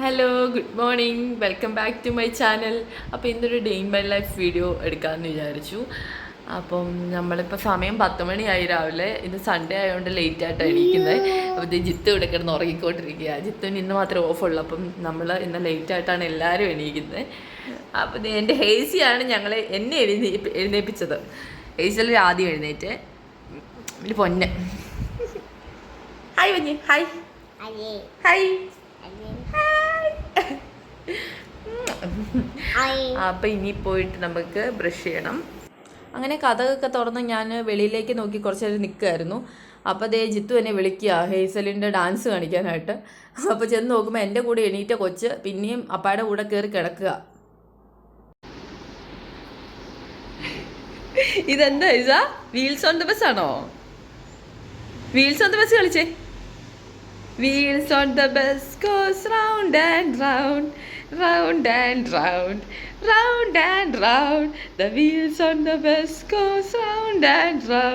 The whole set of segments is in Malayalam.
Hello, good morning, welcome back to my channel. അപ്പോൾ ഇന്നൊരു day in my life video എടുക്കാമെന്ന് വിചാരിച്ചു. അപ്പം നമ്മളിപ്പോൾ സമയം 10 മണിയായി രാവിലെ. ഇത് സൺഡേ ആയതുകൊണ്ട് ലേറ്റായിട്ടാണ് എണീക്കുന്നത്. അപ്പോൾ ഇത് ജിത്തു ഇവിടെ കിടന്ന് ഉറങ്ങിക്കൊണ്ടിരിക്കുക. ജിത്തുവിന് ഇന്ന് മാത്രമേ ഓഫുള്ളൂ. അപ്പം നമ്മൾ ഇന്ന് ലേറ്റായിട്ടാണ് എല്ലാവരും എണീക്കുന്നത്. അപ്പോൾ ഇത് എൻ്റെ ഹേസിയാണ് എന്നെ എഴുന്നേൽപ്പിച്ചത്. ഹേസിൽ ആദ്യം എഴുന്നേറ്റ് ഒരു പൊന്ന്. ഹായ് കുഞ്ഞ്, ഹായ് ഹായ്. അപ്പം ഇനി പോയിട്ട് നമുക്ക് ബ്രഷ് ചെയ്യണം. അങ്ങനെ കഥകൊക്കെ തുറന്ന് ഞാൻ വെളിയിലേക്ക് നോക്കി കുറച്ച് നേരം നിൽക്കുമായിരുന്നു. അപ്പോൾ അതേ ജിത്തു എന്നെ വിളിക്കുക ഹേസലിൻ്റെ ഡാൻസ് കാണിക്കാനായിട്ട്. അപ്പോൾ ചെന്ന് നോക്കുമ്പോൾ എൻ്റെ കൂടെ എണീറ്റ കൊച്ച് പിന്നെയും അപ്പായുടെ കൂടെ കയറി കിടക്കുക. ഇതെന്താ Isa, wheels on the bus ആണോ? വീൽസ് ഓൺ ദ ബസ് കളിച്ചേ. Wheels on the bus goes round and round, round and round, round and round. The wheels on the bus goes round and round.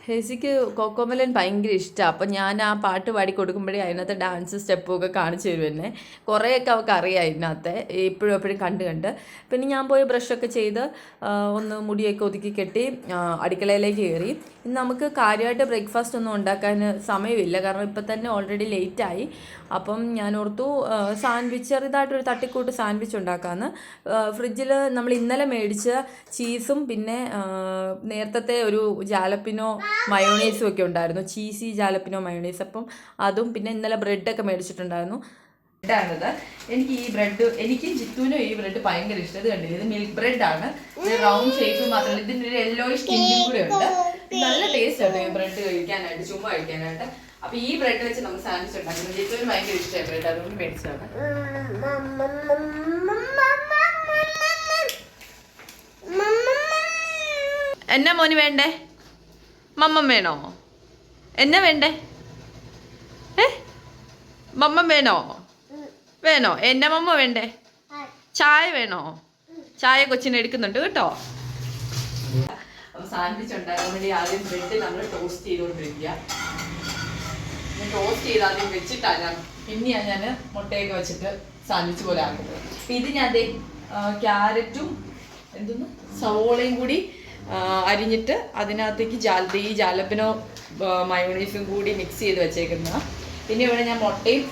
ഹേസിക്ക് Cocomelon ഭയങ്കര ഇഷ്ടമാണ്. അപ്പം ഞാൻ ആ പാട്ട് പാടി കൊടുക്കുമ്പോഴേ അതിനകത്ത് ഡാൻസ് സ്റ്റെപ്പും ഒക്കെ കാണിച്ചു തരും എന്നെ. കുറേയൊക്കെ അവൾക്ക് അറിയാം ഇതിനകത്ത്, എപ്പോഴും കണ്ട്. പിന്നെ ഞാൻ പോയി ബ്രഷൊക്കെ ചെയ്ത് ഒന്ന് മുടിയൊക്കെ ഒതുക്കി കെട്ടി അടുക്കളയിലേക്ക് കയറി. ഇന്ന് നമുക്ക് കാര്യമായിട്ട് ബ്രേക്ക്ഫാസ്റ്റ് ഒന്നും ഉണ്ടാക്കാൻ സമയമില്ല, കാരണം ഇപ്പം തന്നെ ഓൾറെഡി ലേറ്റായി. അപ്പം ഞാൻ ഓർത്തു ചെറുതായിട്ടൊരു തട്ടിക്കൂട്ട് സാൻഡ്വിച്ച് ഉണ്ടാക്കാമെന്ന്. ഫ്രിഡ്ജിൽ നമ്മൾ ഇന്നലെ മേടിച്ച ചീസും പിന്നെ നേരത്തെ ഒരു ജാലപ്പിനോ മയോണൈസും ഒക്കെ ഉണ്ടായിരുന്നു, ചീസി ജാലപ്പിനോ മയോണൈസ്. അപ്പം അതും പിന്നെ ഇന്നലെ ബ്രെഡൊക്കെ മേടിച്ചിട്ടുണ്ടായിരുന്നു. ബ്രെഡാണിത്. എനിക്കും ജിത്തുവിനും ഈ ബ്രെഡ് ഭയങ്കര ഇഷ്ടം. ഇത് കണ്ടില്ല, ഇത് മിൽക്ക് ബ്രെഡാണ്. ഇത് റൗണ്ട് ഷേപ്പ് മാത്രമല്ല, ഇതിൻ്റെ ഒരു യെല്ലോയിഷ് ടിൻറ്റും കൂടെ ഉണ്ട്. നല്ല ടേസ്റ്റ് ആണ് ഈ ബ്രെഡ് കഴിക്കാനായിട്ട്, ചുമ്മാ കഴിക്കാനായിട്ട്. അപ്പൊ ഈ ബ്രെഡ് വെച്ച് നമ്മൾ സാൻഡ്വിച്ച് ഉണ്ടാക്കുന്നത്. ജിത്തുവിന് ഭയങ്കര ഇഷ്ടമായി ബ്രെഡ്, അതുകൊണ്ട് മേടിച്ചതാണ്. എന്നാ മോന് വേണ്ടേ? മമ്മം വേണോ? എന്നാ വേണ്ടേ? മമ്മം വേണോ? എന്നാ മമ്മ വേണ്ടേ? ചായ വേണോ? ചായ കൊച്ചിന് എടുക്കുന്നുണ്ട് കേട്ടോ. സാൻഡ്വിച്ച് ഉണ്ടാക്കാൻ വേണ്ടി ആദ്യം ബ്രെഡ് നമ്മൾ ടോസ്റ്റ് ചെയ്തുകൊണ്ടിരിക്കുക. ടോസ്റ്റ് ചെയ്ത് ആദ്യം വെച്ചിട്ടാണ് പിന്നെയാണ് ഞാൻ മുട്ടയൊക്കെ വെച്ചിട്ട് സാൻഡ്വിച്ച് പോലെ ആക്കുന്നത്. അപ്പം ഇത് ഞാൻ ക്യാരറ്റും സവോളയും കൂടി അരിഞ്ഞിട്ട് അതിനകത്തേക്ക് ഈ ജാലപ്പിനോ മയോണൈസും കൂടി മിക്സ് ചെയ്ത് വെച്ചേക്കുന്ന. പിന്നെ ഇവിടെ ഞാൻ മുട്ടയും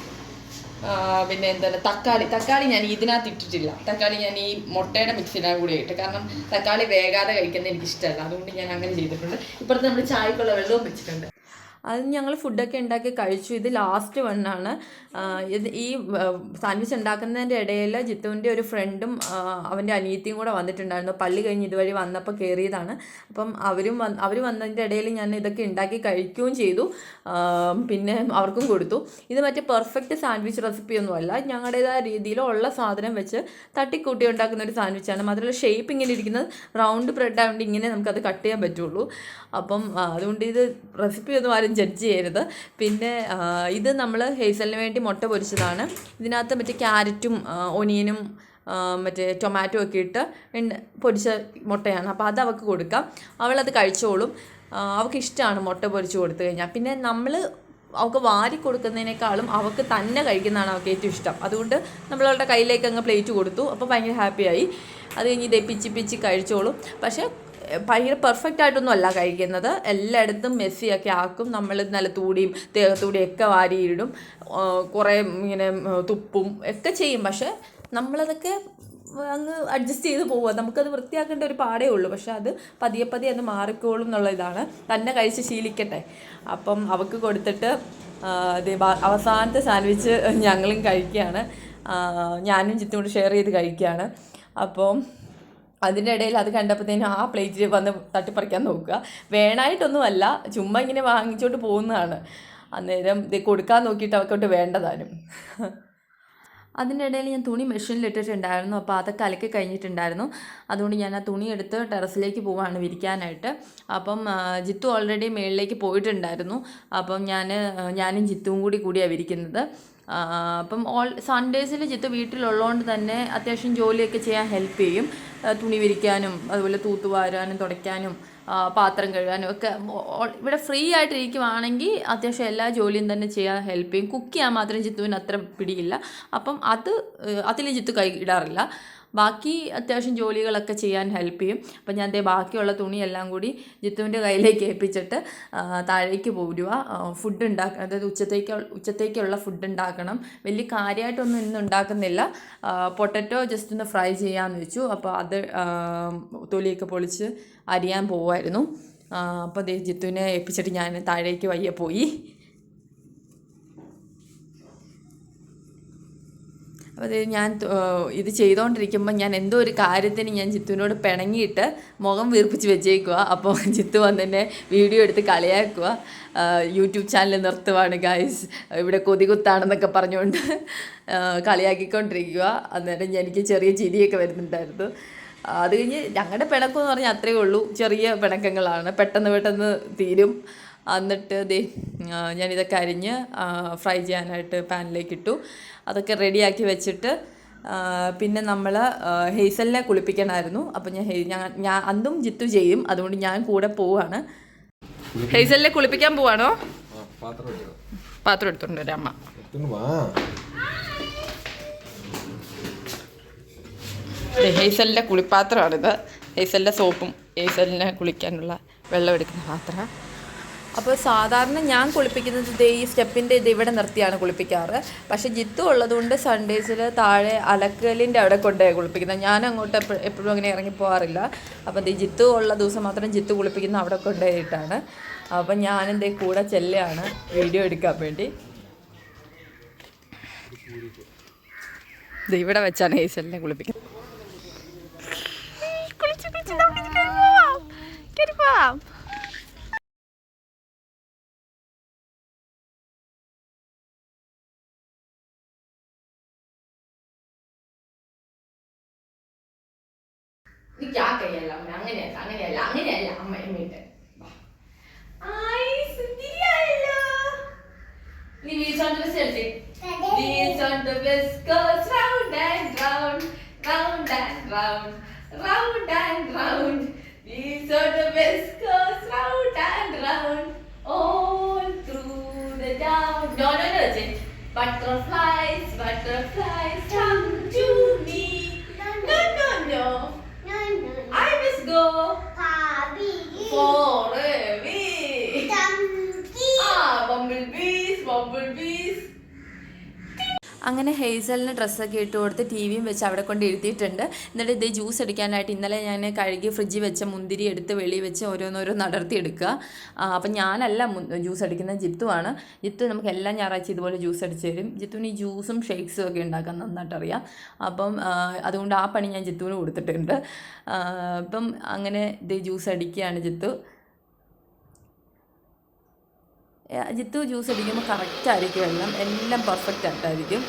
പിന്നെ തക്കാളി ഞാൻ ഇതിനകത്ത് ഇട്ടിട്ടില്ല. തക്കാളി ഞാൻ ഈ മുട്ടയുടെ മിക്സിനകത്ത് കൂടി ഇട്ട്, കാരണം തക്കാളി വേകാതെ കഴിക്കുന്നത് എനിക്ക് ഇഷ്ടമല്ല. അതുകൊണ്ട് ഞാൻ അങ്ങനെ ചെയ്തിട്ടുണ്ട്. ഇപ്പുറത്ത് നമ്മൾ ചായക്കുള്ള വെള്ളവും വെച്ചിട്ടുണ്ട്. അത് ഞങ്ങൾ ഫുഡൊക്കെ ഉണ്ടാക്കി കഴിച്ചു. ഇത് ലാസ്റ്റ് വണ്ണാണ്. ഈ സാൻഡ്വിച്ച് ഉണ്ടാക്കുന്നതിൻ്റെ ഇടയിൽ ജിത്തുവിൻ്റെ ഒരു ഫ്രണ്ടും അവൻ്റെ അനിയത്തിയും കൂടെ വന്നിട്ടുണ്ടായിരുന്നു. പള്ളി കഴിഞ്ഞ് ഇതുവഴി വന്നപ്പോൾ കയറിയതാണ്. അപ്പം അവർ വന്നതിൻ്റെ ഇടയിൽ ഞാൻ ഇതൊക്കെ ഉണ്ടാക്കി കഴിക്കുകയും ചെയ്തു. പിന്നെ അവർക്കും കൊടുത്തു. ഇത് മറ്റേ പെർഫെക്റ്റ് സാൻഡ്വിച്ച് റെസിപ്പിയൊന്നുമല്ല, ഞങ്ങളുടേതായ രീതിയിലുള്ള സാധനം വെച്ച് തട്ടിക്കൂട്ടി ഉണ്ടാക്കുന്ന ഒരു സാൻഡ്വിച്ചാണ്. മാത്രമല്ല ഷേപ്പ് ഇങ്ങനെ ഇരിക്കുന്നത് റൗണ്ട് ബ്രെഡ് ആയതുകൊണ്ട് ഇങ്ങനെ നമുക്കത് കട്ട് ചെയ്യാൻ പറ്റുള്ളൂ. അപ്പം അതുകൊണ്ട് ഇത് റെസിപ്പിയൊന്നും ആരും ജഡ്ജ് ചെയ്യരുത്. പിന്നെ ഇത് നമ്മൾ ഹേസലിന് വേണ്ടി മുട്ട പൊരിച്ചതാണ്. ഇതിനകത്ത് മറ്റേ ക്യാരറ്റും ഒനിയനും മറ്റേ ടൊമാറ്റോ ഒക്കെ ഇട്ട് പൊരിച്ച മുട്ടയാണ്. അപ്പോൾ അത് അവൾക്ക് കൊടുക്കാം, അവളത് കഴിച്ചോളും. അവൾക്ക് ഇഷ്ടമാണ് മുട്ട പൊരിച്ച് കൊടുത്തു കഴിഞ്ഞാൽ. പിന്നെ നമ്മൾ അവൾക്ക് വാരി കൊടുക്കുന്നതിനേക്കാളും അവൾക്ക് തന്നെ കഴിക്കുന്നതാണ് അവൾക്ക് ഏറ്റവും ഇഷ്ടം. അതുകൊണ്ട് നമ്മളവളുടെ കയ്യിലേക്ക് അങ്ങ് പ്ലേറ്റ് കൊടുത്തു. അപ്പോൾ ഭയങ്കര ഹാപ്പിയായി. അത് കഴിഞ്ഞ് ഇതേ പിച്ചി കഴിച്ചോളും. പക്ഷേ ഭയങ്കര പെർഫെക്റ്റ് ആയിട്ടൊന്നും അല്ല കഴിക്കുന്നത്. എല്ലായിടത്തും മെസ്സിയൊക്കെ ആക്കും. നമ്മൾ നല്ല ദേഹത്തൂടിയൊക്കെ വാരിയിടും, കുറേ ഇങ്ങനെ തുപ്പും ഒക്കെ ചെയ്യും. പക്ഷേ നമ്മളതൊക്കെ അങ്ങ് അഡ്ജസ്റ്റ് ചെയ്ത് പോവുക. നമുക്കത് വൃത്തിയാക്കേണ്ട ഒരു പാടേ ഉള്ളൂ. പക്ഷെ അത് പതിയെ അത് മാറിക്കോളും എന്നുള്ള ഇതാണ്. തന്നെ കഴിച്ച് ശീലിക്കട്ടെ. അപ്പം അവൾക്ക് കൊടുത്തിട്ട് അവസാനത്തെ സാൻഡ്വിച്ച് ഞങ്ങളും കഴിക്കുകയാണ്. ഞാനും ജിത്തും കൂടി ഷെയർ ചെയ്ത് കഴിക്കുകയാണ്. അപ്പം അതിൻ്റെ ഇടയിൽ അത് കണ്ടപ്പോഴത്തേനും ആ പ്ലേറ്റിൽ വന്ന് തട്ടിപ്പറിക്കാൻ നോക്കുക. വേണമായിട്ടൊന്നുമല്ല, ചുമ്മാ ഇങ്ങനെ വാങ്ങിച്ചോട്ട് പോകുന്നതാണ്. അന്നേരം ഇത് കൊടുക്കാൻ നോക്കിയിട്ട് അവർക്കോട്ട് വേണ്ടതാനും. അതിൻ്റെ ഇടയിൽ ഞാൻ തുണി മെഷീനിലിട്ടിട്ടുണ്ടായിരുന്നു. അപ്പോൾ അതൊക്കെ അലക്കി കഴിഞ്ഞിട്ടുണ്ടായിരുന്നു. അതുകൊണ്ട് ഞാൻ ആ തുണി എടുത്ത് ടെറസിലേക്ക് പോവുകയാണ് വിരിക്കാനായിട്ട്. അപ്പം ജിത്തു ഓൾറെഡി മുകളിലേക്ക് പോയിട്ടുണ്ടായിരുന്നു. അപ്പം ഞാനും ജിത്തുവും കൂടിയാണ് വിരിക്കുന്നത്. അപ്പം സൺഡേസിൽ ജിത്തു വീട്ടിലുള്ളതുകൊണ്ട് തന്നെ അത്യാവശ്യം ജോലിയൊക്കെ ചെയ്യാൻ ഹെൽപ്പ് ചെയ്യും. തുണി വിരിക്കാനും അതുപോലെ തൂത്തുവാരാനും തുടയ്ക്കാനും പാത്രം കഴുകാനും ഒക്കെ ഇവിടെ ഫ്രീ ആയിട്ടിരിക്കുവാണെങ്കിൽ അത്യാവശ്യം എല്ലാ ജോലിയും തന്നെ ചെയ്യാൻ ഹെൽപ്പ് ചെയ്യും. കുക്ക് ചെയ്യാൻ മാത്രം ജിത്തുവിന് അത്ര പിടിയില്ല. അപ്പം അതിൽ ജിത്തു കൈ ഇടാറില്ല. ബാക്കി അത്യാവശ്യം ജോലികളൊക്കെ ചെയ്യാൻ ഹെൽപ്പ് ചെയ്യും. അപ്പം ഞാൻ ബാക്കിയുള്ള തുണിയെല്ലാം കൂടി ജിത്തുവിൻ്റെ കയ്യിലേക്ക് ഏൽപ്പിച്ചിട്ട് താഴേക്ക് പോരുക. ഫുഡ് ഉണ്ടാക്കുക, അതായത് ഉച്ചത്തേക്കുള്ള ഫുഡ് ഉണ്ടാക്കണം. വലിയ കാര്യമായിട്ടൊന്നും ഇന്ന് ഉണ്ടാക്കുന്നില്ല. പൊട്ടറ്റോ ജസ്റ്റ് ഒന്ന് ഫ്രൈ ചെയ്യാമെന്ന് വെച്ചു. അപ്പോൾ അത് തൊലിയൊക്കെ പൊളിച്ച് അരിയാൻ പോവുമായിരുന്നു. അപ്പോൾ ജിത്തുവിനെ ഏൽപ്പിച്ചിട്ട് ഞാൻ താഴേക്ക് വയ്യ പോയി. അപ്പോൾ ഞാൻ ഇത് ചെയ്തുകൊണ്ടിരിക്കുമ്പോൾ ഞാൻ എന്തോ ഒരു കാര്യത്തിന് ഞാൻ ജിത്തുവിനോട് പിണങ്ങിയിട്ട് മുഖം വീർപ്പിച്ച് വെച്ചേക്കുക. അപ്പോൾ ജിത്തു വന്നെന്നെ വീഡിയോ എടുത്ത് കളിയാക്കുക. യൂട്യൂബ് ചാനൽ നിർത്തുവാണ് ഗൈസ്, ഇവിടെ കൊതികുത്താണെന്നൊക്കെ പറഞ്ഞുകൊണ്ട് കളിയാക്കിക്കൊണ്ടിരിക്കുക. അന്നേരം എനിക്ക് ചെറിയ ചിരിയൊക്കെ വരുന്നുണ്ടായിരുന്നു. അത് കഴിഞ്ഞ് ഞങ്ങളുടെ പിണക്കമെന്ന് പറഞ്ഞാൽ അത്രയേ ഉള്ളൂ, ചെറിയ പിണക്കങ്ങളാണ്, പെട്ടെന്ന് തീരും. എന്നിട്ട് ഞാനിതൊക്കെ അരിഞ്ഞ് ഫ്രൈ ചെയ്യാനായിട്ട് പാനിലേക്ക് ഇട്ടു. അതൊക്കെ റെഡിയാക്കി വെച്ചിട്ട് പിന്നെ നമ്മൾ ഹെയ്സലിനെ കുളിപ്പിക്കണമായിരുന്നു. അപ്പോൾ ഞാൻ അന്നും ജിത്തു ചെയ്യും, അതുകൊണ്ട് ഞാൻ കൂടെ പോവാണ്. ഹെയ്സലിനെ കുളിപ്പിക്കാൻ പോവാണോ? പാത്രം എടുത്തോണ്ട് വരാം അമ്മ. ഹെയ്സലിൻ്റെ കുളിപ്പാത്രമാണിത്. ഹെയ്സലിൻ്റെ സോപ്പും ഹെയ്സലിനെ കുളിക്കാനുള്ള വെള്ളം എടുക്കുന്ന പാത്രം. അപ്പോൾ സാധാരണ ഞാൻ കുളിപ്പിക്കുന്നത് ഈ സ്റ്റെപ്പിൻ്റെ ഇവിടെ നിർത്തിയാണ് കുളിപ്പിക്കാറ്. പക്ഷേ ജിത്തു ഉള്ളതുകൊണ്ട് സൺഡേസിൽ താഴെ അലക്കലിൻ്റെ അവിടെ കൊണ്ടുപോയി കുളിപ്പിക്കുന്നത്. ഞാൻ അങ്ങോട്ട് എപ്പോഴും അങ്ങനെ ഇറങ്ങി പോകാറില്ല. അപ്പം ജിത്തു ഉള്ള ദിവസം മാത്രം ജിത്തു കുളിപ്പിക്കുന്ന അവിടെ കൊണ്ടുപോയിട്ടാണ്. അപ്പം ഞാനെന്തേ കൂടെ ചെല്ലുകയാണ് വീഡിയോ എടുക്കാൻ വേണ്ടി. ഇവിടെ വെച്ചാണ് ഹേസലിനെ കുളിപ്പിക്കുന്നത്. അങ്ങനെയല്ല അമ്മ എമ്മീട്ട് നീ wheels on the steps. Wheels on the bus goes round and round, round and round, round and round. Wheels on the bus goes round and round, all through the town. No, butterflies, butterflies come to me. No. I must go for a week. Bumblebees. അങ്ങനെ ഹേസലിന് ഡ്രസ്സൊക്കെ ഇട്ട് കൊടുത്ത് ടി വിയും വെച്ച് അവിടെ കൊണ്ട് ഇരുത്തിയിട്ടുണ്ട്. എന്നിട്ട് ഇത് ജ്യൂസ് അടിക്കാനായിട്ട് ഇന്നലെ ഞാൻ കഴുകി ഫ്രിഡ്ജിൽ വെച്ച മുന്തിരി എടുത്ത് വെളിയിൽ വെച്ച് ഓരോന്നോരോന്ന് അടർത്തിയെടുക്കുക. അപ്പം ഞാനല്ല ജ്യൂസ് അടിക്കുന്നത്, ജിത്തുവാണ്. ജിത്തു നമുക്ക് എല്ലാ ഞായറാഴ്ച ഇതുപോലെ ജ്യൂസ് അടിച്ച് തരും. ജിത്തുവിന് ഈ ജ്യൂസും ഷേക്സും ഒക്കെ ഉണ്ടാക്കാൻ നന്നായിട്ടറിയാം. അപ്പം അതുകൊണ്ട് ആ പണി ഞാൻ ജിത്തുവിന് കൊടുത്തിട്ടുണ്ട്. അപ്പം അങ്ങനെ ഇത് ജ്യൂസ് അടിക്കുകയാണ് ജിത്തു. ജ്യൂസ് അടിക്കുമ്പോൾ കറക്റ്റായിരിക്കും, എല്ലാം പെർഫെക്റ്റ് ആയിട്ടായിരിക്കും.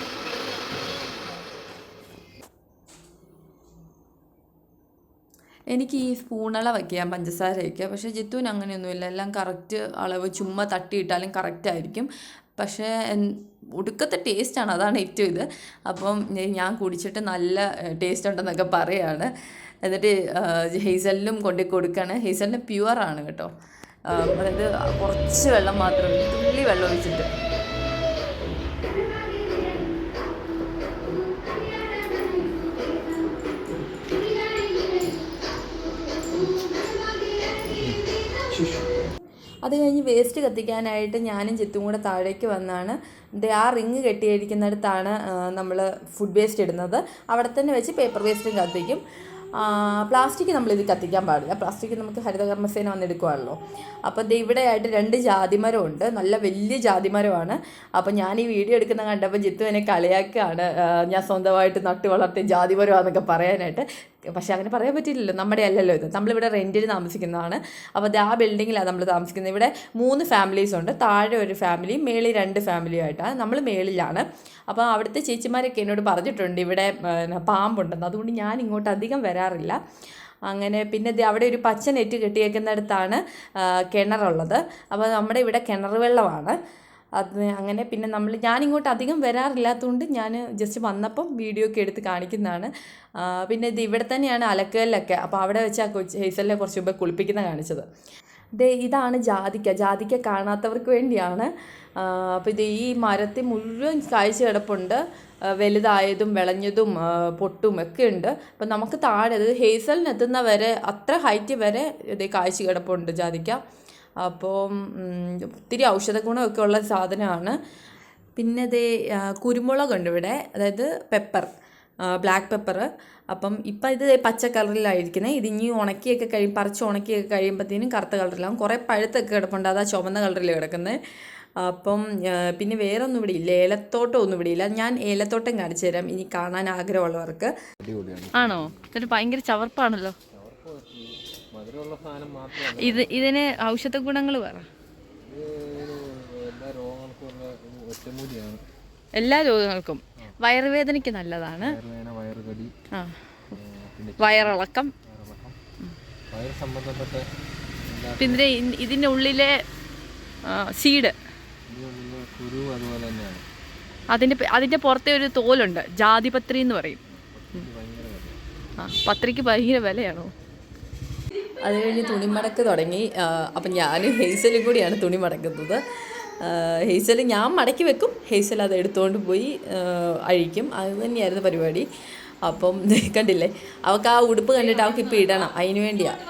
എനിക്ക് ഈ സ്പൂണള വയ്ക്കാം പഞ്ചസാര വയ്ക്കുക, പക്ഷേ ജിത്തുവിന് അങ്ങനെയൊന്നുമില്ല. എല്ലാം കറക്റ്റ് അളവ്, ചുമ്മാ തട്ടിയിട്ടാലും കറക്റ്റായിരിക്കും. പക്ഷേ ഒടുക്കത്തെ ടേസ്റ്റാണ്, അതാണ് ഏറ്റവും ഇത്. അപ്പം ഞാൻ കുടിച്ചിട്ട് നല്ല ടേസ്റ്റ് ഉണ്ടെന്നൊക്കെ പറയുകയാണ്. എന്നിട്ട് ഹേസലിനും കൊണ്ട് കൊടുക്കുകയാണ്. ഹേസലിന് പ്യുവറാണ് കേട്ടോ, അതായത് കുറച്ച് വെള്ളം മാത്രം, തുള്ളി വെള്ളം ഒഴിച്ചിട്ട്. അത് കഴിഞ്ഞ് വേസ്റ്റ് കത്തിക്കാനായിട്ട് ഞാനും ജിത്തും കൂടെ താഴേക്ക് വന്നാണ്. ആ റിങ് കെട്ടിയിരിക്കുന്നിടത്താണ് നമ്മൾ ഫുഡ് വേസ്റ്റ് ഇടുന്നത്. അവിടെ തന്നെ വെച്ച് പേപ്പർ വേസ്റ്റും കത്തിക്കും. പ്ലാസ്റ്റിക് നമ്മളിത് കത്തിക്കാൻ പാടില്ല. പ്ലാസ്റ്റിക് നമുക്ക് ഹരിതകർമ്മസേന വന്നെടുക്കുവാണല്ലോ. അപ്പോൾ ഇവിടെ ആയിട്ട് 2 ജാതിമരമുണ്ട്, നല്ല വലിയ ജാതിമരമാണ്. അപ്പോൾ ഞാൻ ഈ വീഡിയോ എടുക്കുന്ന കണ്ടപ്പോൾ ജിത്തു എന്നെ കളിയാക്കുകയാണ്, ഞാൻ സ്വന്തമായിട്ട് നട്ടു വളർത്തിയ ജാതിമരമാണെന്നൊക്കെ പറയാനായിട്ട്. പക്ഷേ അങ്ങനെ പറയാൻ പറ്റില്ലല്ലോ, നമ്മുടെ അല്ലല്ലോ ഇത്. നമ്മളിവിടെ റെൻറ്റിന് താമസിക്കുന്നതാണ്. അപ്പോൾ ആ ബിൽഡിങ്ങിലാണ് നമ്മൾ താമസിക്കുന്നത്. ഇവിടെ 3 ഫാമിലീസ് ഉണ്ട്. താഴെ ഒരു ഫാമിലിയും മേളിൽ 2 ഫാമിലിയും ആയിട്ടാണ്. നമ്മൾ മേളിലാണ്. അപ്പോൾ അവിടുത്തെ ചേച്ചിമാരൊക്കെ എന്നോട് പറഞ്ഞിട്ടുണ്ട് ഇവിടെ പാമ്പുണ്ടെന്ന്. അതുകൊണ്ട് ഞാൻ ഇങ്ങോട്ട് അധികം വരാറില്ല. അങ്ങനെ പിന്നെ അവിടെ ഒരു പച്ച നെറ്റ് കെട്ടിയേക്കുന്നിടത്താണ് കിണറുള്ളത്. അപ്പോൾ നമ്മുടെ ഇവിടെ കിണർ വെള്ളമാണ്. അങ്ങനെ പിന്നെ ഞാനിങ്ങോട്ട് അധികം വരാറില്ലാത്തതുകൊണ്ട് ഞാൻ ജസ്റ്റ് വന്നപ്പം വീഡിയോ ഒക്കെ എടുത്ത് കാണിക്കുന്നതാണ്. പിന്നെ ഇത് ഇവിടെ തന്നെയാണ് അലക്കലിലൊക്കെ, അപ്പോൾ അവിടെ വെച്ച് ആ ഹേസലിനെ കുറച്ച് മുമ്പ് കുളിപ്പിക്കുന്ന കാണിച്ചത്. ഇതാണ് ജാതിക്ക കാണാത്തവർക്ക് വേണ്ടിയാണ്. അപ്പോൾ ഈ മരത്തിൽ മുഴുവൻ കായ്ച്ച് കിടപ്പുണ്ട്, വലുതായതും വിളഞ്ഞതും പൊട്ടും ഒക്കെ ഉണ്ട്. അപ്പം നമുക്ക് താഴെ ഹേസലിനെത്തുന്ന വരെ അത്ര ഹൈറ്റ് വരെ കായ്ച്ച് കിടപ്പുണ്ട് ജാതിക്ക. അപ്പോൾ ഒത്തിരി ഔഷധ ഗുണമൊക്കെ ഉള്ള സാധനമാണ്. പിന്നെ കുരുമുളകുണ്ട് ഇവിടെ, അതായത് പെപ്പർ, ബ്ലാക്ക് പെപ്പർ. അപ്പം ഇപ്പം ഇത് പച്ച കളറിലായിരിക്കുന്നത്. ഇതിനി പറിച്ച് ഉണക്കിയൊക്കെ കഴിയുമ്പോഴത്തേനും കറുത്ത കളറിലാവും. കുറേ പഴുത്തൊക്കെ കിടപ്പുണ്ട്, അതാ ചുവന്ന കളറിൽ കിടക്കുന്നത്. അപ്പം പിന്നെ വേറെ ഒന്നും ഇവിടെ ഇല്ല, ഏലത്തോട്ടം ഒന്നും ഇവിടെ ഇല്ല. ഞാൻ ഏലത്തോട്ടം കാണിച്ചു തരാം ഇനി കാണാൻ ആഗ്രഹമുള്ളവർക്ക്. ആണോ? ഇതൊരു ഭയങ്കര ചവർപ്പാണല്ലോ. ഇതിന് ഔഷധ ഗുണങ്ങൾ പറ. എല്ലാ രോഗങ്ങൾക്കും, വയറുവേദനയ്ക്ക് നല്ലതാണ്, വയറിളക്കം, പിന്നെ ഇതിൻ്റെ ഉള്ളിലെ സീഡ്, അതിൻ്റെ പുറത്തെ ഒരു തോലുണ്ട്, ജാതിപത്രി എന്ന് പറയും. പത്രിക്ക് ഭയങ്കര വിലയാണോ? അത് കഴിഞ്ഞ് തുണിമടക്ക് തുടങ്ങി. അപ്പം ഞാൻ ഹേസലും കൂടിയാണ് തുണി മടക്കുന്നത്. ഹേസൽ ഞാൻ മടക്കി വെക്കും, ഹേസൽ അത് എടുത്തുകൊണ്ട് പോയി അഴിക്കും. അത് തന്നെയായിരുന്നു പരിപാടി. അപ്പം കണ്ടില്ലേ, അവൾക്ക് ആ ഉടുപ്പ് കണ്ടിട്ട് അവൾക്ക് ഇപ്പോൾ ഇടണം, അതിന് വേണ്ടിയാണ്.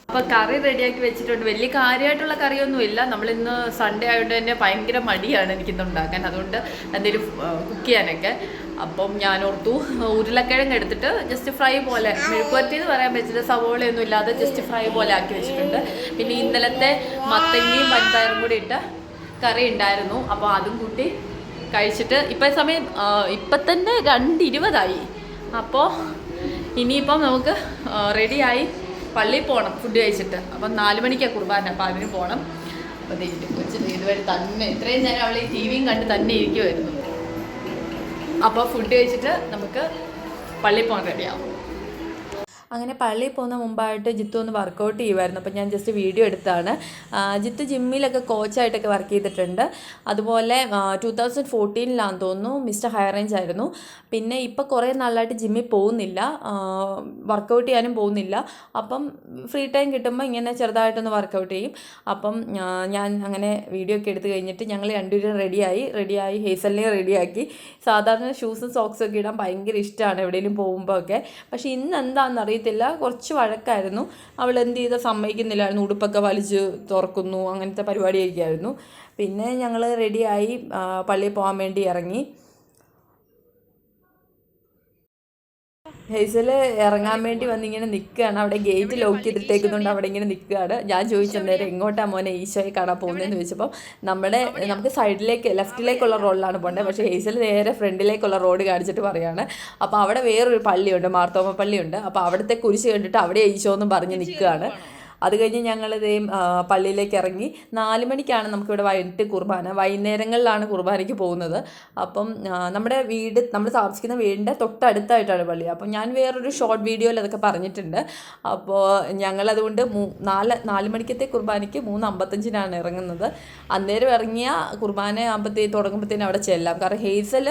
അപ്പോൾ കറി റെഡിയാക്കി വെച്ചിട്ടുണ്ട്. വലിയ കാര്യമായിട്ടുള്ള കറിയൊന്നുമില്ല. നമ്മളിന്ന് സൺഡേ ആയതുകൊണ്ട് തന്നെ ഭയങ്കര മടിയാണ് എനിക്കിന്ന് ഉണ്ടാക്കാൻ, അതുകൊണ്ട് എന്തെങ്കിലും കുക്ക് ചെയ്യാനൊക്കെ. അപ്പം ഞാൻ ഓർത്തു ഉരുളക്കിഴങ്ങ് എടുത്തിട്ട് ജസ്റ്റ് ഫ്രൈ പോലെ, മെഴുക്കുവരട്ടി എന്ന് പറയാൻ പറ്റില്ല, സവോളയൊന്നും ഇല്ലാതെ ജസ്റ്റ് ഫ്രൈ പോലെ ആക്കി വെച്ചിട്ടുണ്ട്. പിന്നെ ഇന്നലത്തെ മത്തങ്ങയും പഞ്ചായറും കൂടി ഇട്ട കറി ഉണ്ടായിരുന്നു, അപ്പോൾ അതും കൂട്ടി കഴിച്ചിട്ട് ഇപ്പം തന്നെ 2:20 അപ്പോൾ ഇനിയിപ്പം നമുക്ക് റെഡിയായി പള്ളിയിൽ പോകണം ഫുഡ് കഴിച്ചിട്ട്. അപ്പം 4 മണിക്കാണ് കുർബാന, അപ്പോൾ അതിന് പോകണം. അപ്പോൾ കൊച്ചിട്ട് ഇതുവരെ തന്നെ ഇത്രയും നേരം അവൾ ഈ TV കണ്ട് തന്നെ ഇരിക്കുമായിരുന്നു. അപ്പോൾ ഫുഡ് കഴിച്ചിട്ട് നമുക്ക് പള്ളിയിൽ പോകാൻ റെഡിയാവും. അങ്ങനെ പള്ളിയിൽ പോകുന്ന മുമ്പായിട്ട് ജിത്തു ഒന്ന് വർക്കൗട്ട് ചെയ്യുമായിരുന്നു. അപ്പോൾ ഞാൻ ജസ്റ്റ് വീഡിയോ എടുത്താണ്. ജിത്തു ജിമ്മിലൊക്കെ കോച്ചായിട്ടൊക്കെ വർക്ക് ചെയ്തിട്ടുണ്ട്. അതുപോലെ 2014 തോന്നുന്നു മിസ്റ്റർ ഹൈ റേഞ്ച് ആയിരുന്നു. പിന്നെ ഇപ്പോൾ കുറേ നാളായിട്ട് ജിമ്മിൽ പോകുന്നില്ല, വർക്കൗട്ട് ചെയ്യാനും പോകുന്നില്ല. അപ്പം ഫ്രീ ടൈം കിട്ടുമ്പോൾ ഇങ്ങനെ ചെറുതായിട്ടൊന്ന് വർക്കൗട്ട് ചെയ്യും. അപ്പം ഞാൻ അങ്ങനെ വീഡിയോ ഒക്കെ എടുത്ത് കഴിഞ്ഞിട്ട് ഞങ്ങൾ രണ്ടുപേരും റെഡിയായി ഹേസലിനെ റെഡിയാക്കി. സാധാരണ ഷൂസും സോക്സും ഒക്കെ ഇടാൻ ഭയങ്കര ഇഷ്ടമാണ് എവിടെയെങ്കിലും പോകുമ്പോൾ ഒക്കെ. പക്ഷേ ഇന്ന് എന്താണെന്ന് അറിയത്തില്ല, കുറച്ച് വഴക്കായിരുന്നു. അവൾ എന്ത് ചെയ്താൽ സമ്മതിക്കുന്നില്ലായിരുന്നു, ഉടുപ്പൊക്കെ വലിച്ച് തുറക്കുന്നു, അങ്ങനത്തെ പരിപാടിയൊക്കെ ആയിരുന്നു. പിന്നെ ഞങ്ങൾ റെഡിയായി പള്ളിയിൽ പോകാൻ വേണ്ടി ഇറങ്ങി. ഹേസൽ ഇറങ്ങാൻ വേണ്ടി വന്നിങ്ങനെ നിൽക്കുകയാണ്. അവിടെ ഗേറ്റ് ലോക്ക് ചെയ്തിട്ടേക്കുന്നുണ്ട്, അവിടെ ഇങ്ങനെ നിൽക്കുകയാണ്. ഞാൻ ചോദിച്ചെന്നേരം എങ്ങോട്ടാണ് മോനെ ഈശോയെ കാണാൻ പോകുന്നതെന്ന് ചോദിച്ചപ്പോൾ നമുക്ക് ലെഫ്റ്റിലേക്കുള്ള റോഡിലാണ് പോകേണ്ടത്, പക്ഷേ ഹേസൽ നേരെ ഫ്രണ്ടിലേക്കുള്ള റോഡ് കാണിച്ചിട്ട് പറയാണ്. അപ്പോൾ അവിടെ വേറൊരു പള്ളിയുണ്ട്, മാർത്തോമ പള്ളിയുണ്ട്. അപ്പോൾ അവിടുത്തെ കുരിശ് കണ്ടിട്ട് അവിടെ ഈശോ എന്നും പറഞ്ഞ് നിൽക്കുകയാണ്. അത് കഴിഞ്ഞ് ഞങ്ങളിതേ പള്ളിയിലേക്ക് ഇറങ്ങി. 4 മണിക്കാണ് നമുക്കിവിടെ വൈകിട്ട് കുർബാന, വൈകുന്നേരങ്ങളിലാണ് കുർബാനയ്ക്ക് പോകുന്നത്. അപ്പം നമ്മൾ താമസിക്കുന്ന വീടിൻ്റെ തൊട്ടടുത്തായിട്ടാണ് പള്ളി. അപ്പം ഞാൻ വേറൊരു ഷോർട്ട് വീഡിയോയിൽ അതൊക്കെ പറഞ്ഞിട്ടുണ്ട്. അപ്പോൾ ഞങ്ങളതുകൊണ്ട് 4 മണിക്കത്തെ കുർബാനയ്ക്ക് 3:55 ഇറങ്ങുന്നത്. അന്നേരം ഇറങ്ങിയ കുർബാന തുടങ്ങുമ്പോഴത്തേനും അവിടെ ചെല്ലാം. കാരണം ഹേസൽ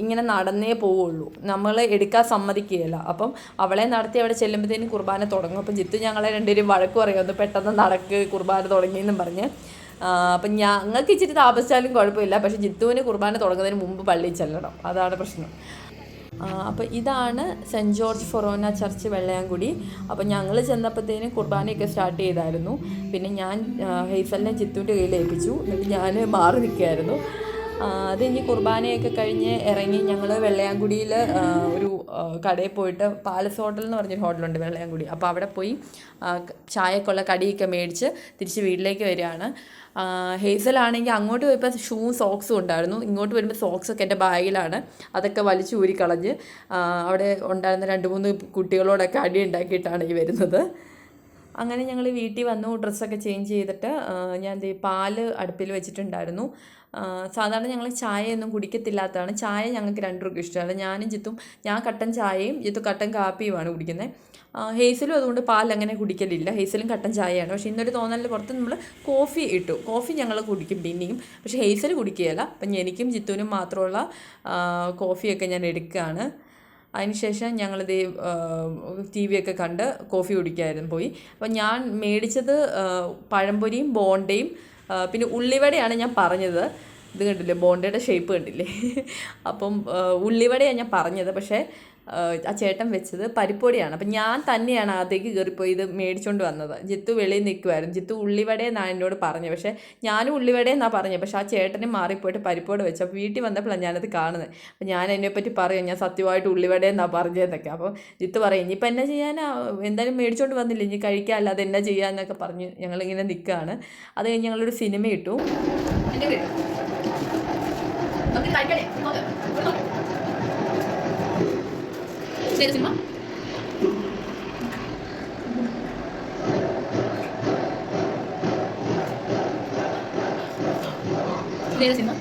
ഇങ്ങനെ നടന്നേ പോവുള്ളൂ, നമ്മൾ എടുക്കാൻ സമ്മതിക്കുകയില്ല. അപ്പം അവളെ നടത്തി അവിടെ ചെല്ലുമ്പോഴത്തേനും കുർബാന തുടങ്ങും. അപ്പം ജിത്തു ഞങ്ങളെ രണ്ടുപേരും വഴക്ക് പറയുമെന്ന്, പെട്ടെന്ന് നടക്ക് കുർബാന തുടങ്ങിയെന്നും പറഞ്ഞ്. അപ്പം ഞങ്ങൾക്ക് ഇച്ചിരി താമസിച്ചാലും കുഴപ്പമില്ല, പക്ഷേ ജിത്തുവിന് കുർബാന തുടങ്ങുന്നതിന് മുമ്പ് പള്ളിയിൽ ചെല്ലണം, അതാണ് പ്രശ്നം. അപ്പോൾ ഇതാണ് saint George forane church Vellayamkudi. അപ്പോൾ ഞങ്ങൾ ചെന്നപ്പോഴത്തേനും കുർബാനയൊക്കെ സ്റ്റാർട്ട് ചെയ്തായിരുന്നു. പിന്നെ ഞാൻ ഹേസലിനെ ജിത്തുവിൻ്റെ കയ്യിൽ ഏൽപ്പിച്ചു, എന്നിട്ട് ഞാൻ മാറി നിൽക്കുകയായിരുന്നു. അത് കഴിഞ്ഞ് കുർബാനയൊക്കെ കഴിഞ്ഞ് ഇറങ്ങി ഞങ്ങൾ വെള്ളയാംകുടിയിൽ ഒരു കടയിൽ പോയിട്ട് പാലസ് ഹോട്ടൽ എന്ന് പറഞ്ഞൊരു ഹോട്ടലുണ്ട് വെള്ളയാംകുടി. അപ്പോൾ അവിടെ പോയി ചായക്കുള്ള കടിയൊക്കെ മേടിച്ച് തിരിച്ച് വീട്ടിലേക്ക് വരികയാണ്. ഹേസലാണെങ്കിൽ അങ്ങോട്ട് പോയപ്പോൾ ഷൂവും സോക്സും ഉണ്ടായിരുന്നു, ഇങ്ങോട്ട് വരുമ്പോൾ സോക്സൊക്കെ എൻ്റെ ബാഗിലാണ്. അതൊക്കെ വലിച്ചു ഊരിക്കളഞ്ഞ് അവിടെ ഉണ്ടായിരുന്ന 2-3 കുട്ടികളോടൊക്കെ അടി ഉണ്ടാക്കിയിട്ടാണ് ഈ വരുന്നത്. അങ്ങനെ ഞങ്ങൾ വീട്ടിൽ വന്നു, ഡ്രസ്സൊക്കെ ചേഞ്ച് ചെയ്തിട്ട് ഞാൻ പാല് അടുപ്പിൽ വെച്ചിട്ടുണ്ടായിരുന്നു. സാധാരണ ഞങ്ങൾ ചായയൊന്നും കുടിക്കത്തില്ലാത്തതാണ്. ചായ ഞങ്ങൾക്ക് രണ്ടുപേർക്കും ഇഷ്ടമാണ്. ഞാനും ജിത്തും, ഞാൻ കട്ടൻ ചായയും ജിത്തു കട്ടൻ കാപ്പിയുമാണ് കുടിക്കുന്നത്. ഹേസലും അതുകൊണ്ട് പാൽ അങ്ങനെ കുടിക്കലില്ല. ഹേസലും കട്ടൻ ചായയാണ്. പക്ഷേ ഇന്നൊരു തോന്നലിൽ പുറത്ത് നമ്മൾ കോഫി ഇട്ടു. കോഫി ഞങ്ങൾ കുടിക്കും പിന്നെയും, പക്ഷേ ഹേസൽ കുടിക്കുകയില്ല. അപ്പം എനിക്കും ജിത്തുവിനും മാത്രമുള്ള കോഫിയൊക്കെ ഞാൻ എടുക്കുകയാണ്. അതിനുശേഷം ഞങ്ങളിത് ടി വിയൊക്കെ കണ്ട് കോഫി കുടിക്കായിരുന്നു പോയി. അപ്പം ഞാൻ മേടിച്ചത് പഴംപൊരിയും ബോണ്ടയും പിന്നെ ഉള്ളിവടയാണ് ഞാൻ പറഞ്ഞത്. ഇത് കണ്ടില്ലേ, ബോണ്ടയുടെ ഷേപ്പ് കണ്ടില്ലേ. അപ്പം ഉള്ളിവടയാണ് ഞാൻ പറഞ്ഞത്, പക്ഷേ ആ ചേട്ടൻ വെച്ചത് പരിപ്പൊടിയാണ്. അപ്പം ഞാൻ തന്നെയാണ് അകത്തേക്ക് കയറിപ്പോയി ഇത് മേടിച്ചുകൊണ്ട് വന്നത്. ജിത്തു വെളിയിൽ നിൽക്കുമായിരുന്നു. ജിത്തു ഉള്ളിവടയെന്നാണ് എന്നോട് പറഞ്ഞത്, പക്ഷേ ഞാനും ഉള്ളിവടയെന്നാണ് പറഞ്ഞത്. പക്ഷേ ആ ചേട്ടനെ മാറിപ്പോയിട്ട് പരിപ്പോട് വെച്ചു. അപ്പോൾ വീട്ടിൽ വന്നപ്പോഴാണ് ഞാനത് കാണുന്നത്. അപ്പോൾ ഞാൻ അതിനെപ്പറ്റി പറയും, ഞാൻ സത്യമായിട്ട് ഉള്ളിവടയെന്നാണ് പറഞ്ഞതെന്നൊക്കെ. അപ്പോൾ ജിത്തു പറയും, ഇനിയിപ്പോൾ എന്നാ ചെയ്യാനാ, എന്തായാലും മേടിച്ചുകൊണ്ട് വന്നില്ല, ഇനി കഴിക്കാം, അല്ലാതെ എന്നാ ചെയ്യാമെന്നൊക്കെ പറഞ്ഞ് ഞങ്ങളിങ്ങനെ നിൽക്കുകയാണ്. അത് കഴിഞ്ഞ് ഞങ്ങളൊരു സിനിമ ഇട്ടു. സിനിമ സിനിമ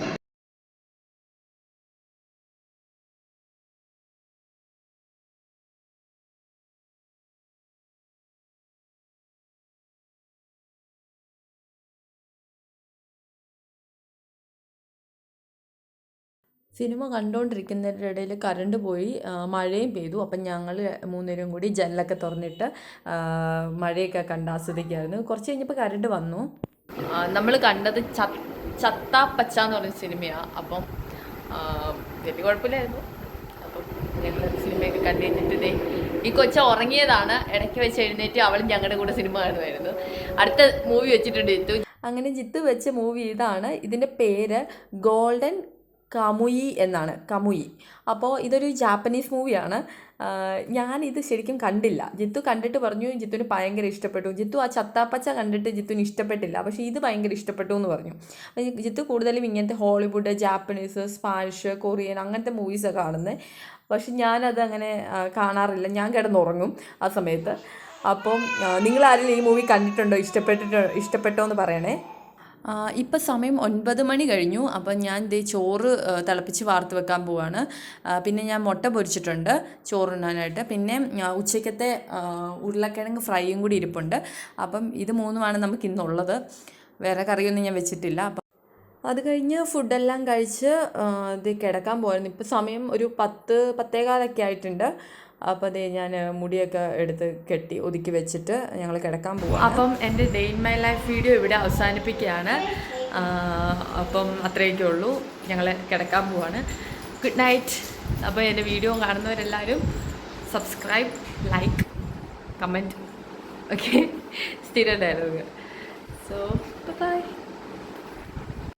സിനിമ കണ്ടുകൊണ്ടിരിക്കുന്നതിൻ്റെ ഇടയിൽ കറണ്ട് പോയി, മഴയും പെയ്തു. അപ്പം ഞങ്ങൾ മൂന്നുപേരും കൂടി ജനലൊക്കെ തുറന്നിട്ട് മഴയൊക്കെ കണ്ട് ആസ്വദിക്കുകയായിരുന്നു. കുറച്ച് കഴിഞ്ഞപ്പോൾ കറണ്ട് വന്നു. നമ്മൾ കണ്ടത് ചത്താപ്പച്ച എന്ന് പറഞ്ഞ സിനിമയാണ്. അപ്പം വലിയ കുഴപ്പമില്ലായിരുന്നു. അപ്പം ഞങ്ങൾ സിനിമയൊക്കെ കണ്ടു കഴിഞ്ഞിട്ട് ഈ കൊച്ച ഉറങ്ങിയതാണ്. ഇടയ്ക്ക് വെച്ച് എഴുന്നേറ്റ് അവളും ഞങ്ങളുടെ കൂടെ സിനിമ കാണുമായിരുന്നു. അടുത്ത മൂവി വെച്ചിട്ടുണ്ട് ജിത്തു. അങ്ങനെ ജിത്തു വെച്ച മൂവി ഇതാണ്. ഇതിൻ്റെ പേര് ഗോൾഡൻ കമുയി എന്നാണ്, കമുയി. അപ്പോൾ ഇതൊരു ജാപ്പനീസ് മൂവിയാണ്. ഞാനിത് ശരിക്കും കണ്ടില്ല. ജിത്തു കണ്ടിട്ട് പറഞ്ഞു ജിത്തുവിന് ഭയങ്കര ഇഷ്ടപ്പെട്ടു. ജിത്തു ആ ചത്താപ്പച്ച കണ്ടിട്ട് ജിത്തുവിന് ഇഷ്ടപ്പെട്ടില്ല, പക്ഷേ ഇത് ഭയങ്കര ഇഷ്ടപ്പെട്ടു എന്ന് പറഞ്ഞു. ജിത്തു കൂടുതലും ഇങ്ങനത്തെ ഹോളിവുഡ്, ജാപ്പനീസ്, സ്പാനിഷ്, കൊറിയൻ അങ്ങനത്തെ മൂവീസാണ് കാണുന്നത്. പക്ഷെ ഞാനത് അങ്ങനെ കാണാറില്ല. ഞാൻ കിടന്നുറങ്ങും ആ സമയത്ത്. അപ്പം നിങ്ങളാരെങ്കിലും ഈ മൂവി കണ്ടിട്ടുണ്ടോ, ഇഷ്ടപ്പെട്ടോ എന്ന് പറയണേ. ഇപ്പം സമയം 9 മണി കഴിഞ്ഞു. അപ്പം ഞാൻ ചോറ് തിളപ്പിച്ച് വാർത്ത് വെക്കാൻ പോവാണ്. പിന്നെ ഞാൻ മുട്ട പൊരിച്ചിട്ടുണ്ട് ചോറുണ്ണാനായിട്ട്. പിന്നെ ഉച്ചയ്ക്കത്തെ ഉരുളക്കിഴങ്ങ് ഫ്രൈയും കൂടി ഇരിപ്പുണ്ട്. അപ്പം ഇത് മൂന്നുമാണ് നമുക്ക് ഇന്നുള്ളത്. വേറെ കറിയൊന്നും ഞാൻ വെച്ചിട്ടില്ല. അപ്പം അത് കഴിഞ്ഞ് ഫുഡെല്ലാം കഴിച്ച് ഇത് കിടക്കാൻ പോയിരുന്നു. ഇപ്പം സമയം ഒരു 10-10:15 ആയിട്ടുണ്ട്. അപ്പോൾ അതേ ഞാൻ മുടിയൊക്കെ എടുത്ത് കെട്ടി ഒതുക്കി വെച്ചിട്ട് ഞങ്ങൾ കിടക്കാൻ പോവാം. അപ്പം എൻ്റെ day in my life video ഇവിടെ അവസാനിപ്പിക്കുകയാണ്. അപ്പം അത്രയൊക്കെ ഉള്ളൂ. ഞങ്ങൾ കിടക്കാൻ പോവാണ്. Good night. അപ്പോൾ എൻ്റെ വീഡിയോ കാണുന്നവരെല്ലാവരും സബ്സ്ക്രൈബ്, ലൈക്ക്, കമൻറ്റ്, ഓക്കെ, സ്ഥിരം ഡയലോഗ്. So by.